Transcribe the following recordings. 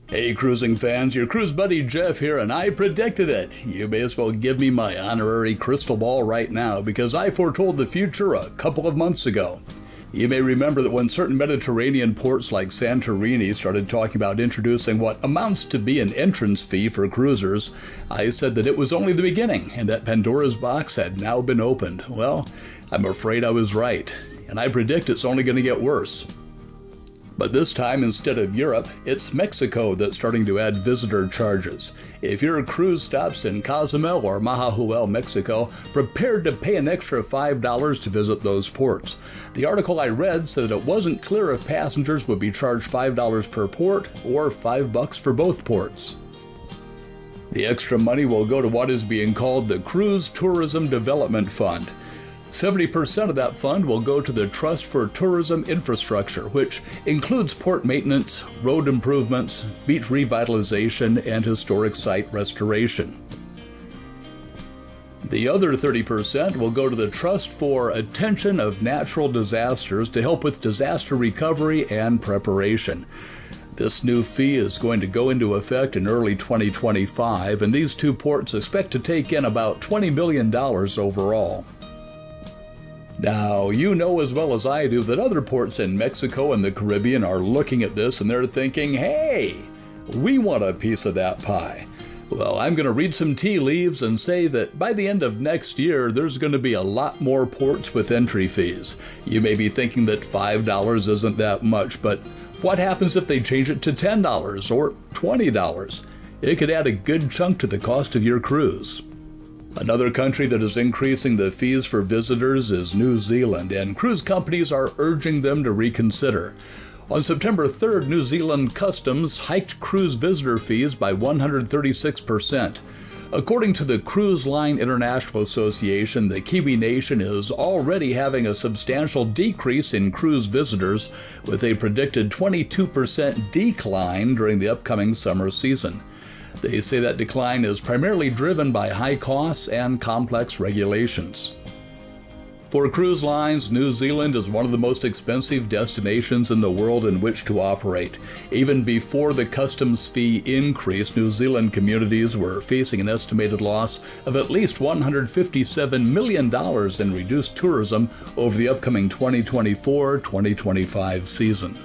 Hey cruising fans, your cruise buddy Jeff here, and I predicted it. You may as well give me my honorary crystal ball right now because I foretold the future a couple of months ago. You may remember that when certain Mediterranean ports like Santorini started talking about introducing what amounts to be an entrance fee for cruisers, I said that it was only the beginning and that Pandora's box had now been opened. Well, I'm afraid I was right, and I predict it's only going to get worse. But this time, instead of Europe, it's Mexico that's starting to add visitor charges. If your cruise stops in Cozumel or Mahahuel, Mexico, prepare to pay an extra $5 to visit those ports. The article I read said it wasn't clear if passengers would be charged $5 per port or $5 for both ports. The extra money will go to what is being called the Cruise Tourism Development Fund. 70% of that fund will go to the Trust for Tourism Infrastructure, which includes port maintenance, road improvements, beach revitalization, and historic site restoration. The other 30% will go to the Trust for Attention of Natural Disasters to help with disaster recovery and preparation. This new fee is going to go into effect in early 2025, and these two ports expect to take in about $20 million overall. Now, you know as well as I do that other ports in Mexico and the Caribbean are looking at this and they're thinking, hey, we want a piece of that pie. Well, I'm going to read some tea leaves and say that by the end of next year, there's going to be a lot more ports with entry fees. You may be thinking that $5 isn't that much, but what happens if they change it to $10 or $20? It could add a good chunk to the cost of your cruise. Another country that is increasing the fees for visitors is New Zealand, and cruise companies are urging them to reconsider. On September 3rd, New Zealand Customs hiked cruise visitor fees by 136%. According to the Cruise Line International Association, the Kiwi nation is already having a substantial decrease in cruise visitors, with a predicted 22% decline during the upcoming summer season. They say that decline is primarily driven by high costs and complex regulations. For cruise lines, New Zealand is one of the most expensive destinations in the world in which to operate. Even before the customs fee increase, New Zealand communities were facing an estimated loss of at least $157 million in reduced tourism over the upcoming 2024-2025 season.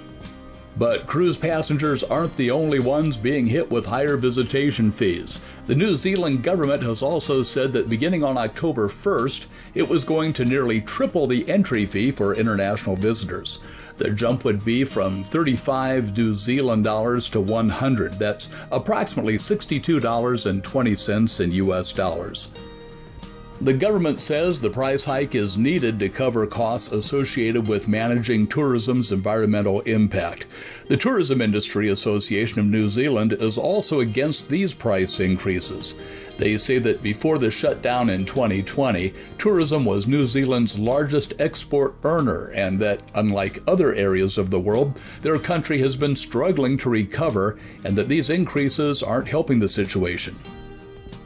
But cruise passengers aren't the only ones being hit with higher visitation fees. The New Zealand government has also said that beginning on October 1st, it was going to nearly triple the entry fee for international visitors. The jump would be from 35 New Zealand dollars to 100. That's approximately $62.20 in US dollars. The government says the price hike is needed to cover costs associated with managing tourism's environmental impact. The Tourism Industry Association of New Zealand is also against these price increases. They say that before the shutdown in 2020, tourism was New Zealand's largest export earner, and that, unlike other areas of the world, their country has been struggling to recover, and that these increases aren't helping the situation.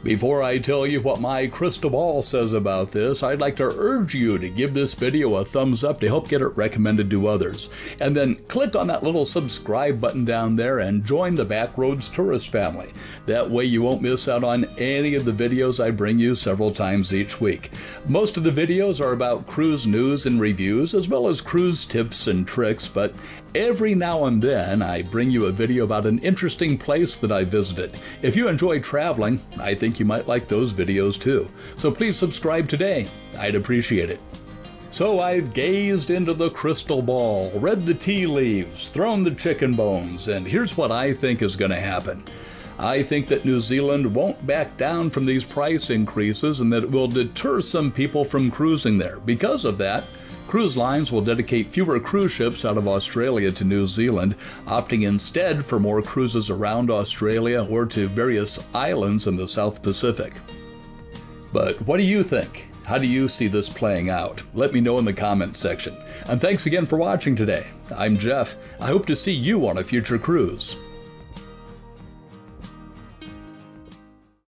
Before I tell you what my crystal ball says about this, I'd like to urge you to give this video a thumbs up to help get it recommended to others. And then click on that little subscribe button down there and join the Backroads Tourist family. That way you won't miss out on any of the videos I bring you several times each week. Most of the videos are about cruise news and reviews, as well as cruise tips and tricks, but every now and then I bring you a video about an interesting place that I visited. If you enjoy traveling, I think you might like those videos too. So please subscribe today. I'd appreciate it. So I've gazed into the crystal ball, read the tea leaves, thrown the chicken bones, and here's what I think is going to happen. I think that New Zealand won't back down from these price increases and that it will deter some people from cruising there. Because of that, cruise lines will dedicate fewer cruise ships out of Australia to New Zealand, opting instead for more cruises around Australia or to various islands in the South Pacific. But what do you think? How do you see this playing out? Let me know in the comments section. And thanks again for watching today. I'm Jeff. I hope to see you on a future cruise.